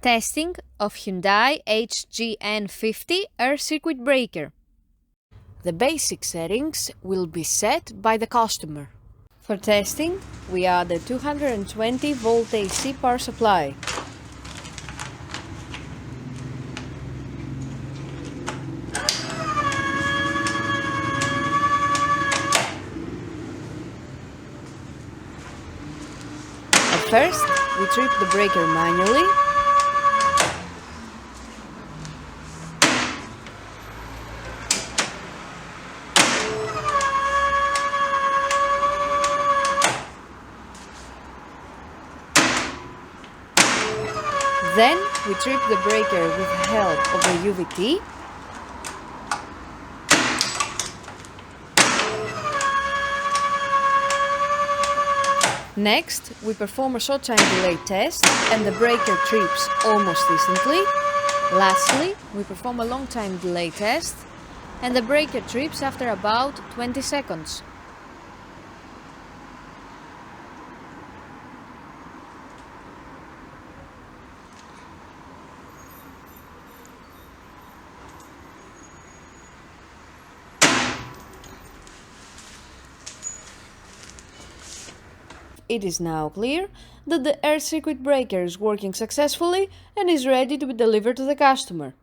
Testing of Hyundai HGN50 air circuit breaker. The basic settings will be set by the customer. For testing, we add a 220 volt AC power supply. At first, we trip the breaker manually. Then we trip the breaker with the help of the UVT. Next, we perform a short time delay test and the breaker trips almost instantly. Lastly, we perform a long time delay test and the breaker trips after about 20 seconds. It is now clear that the air circuit breaker is working successfully and is ready to be delivered to the customer.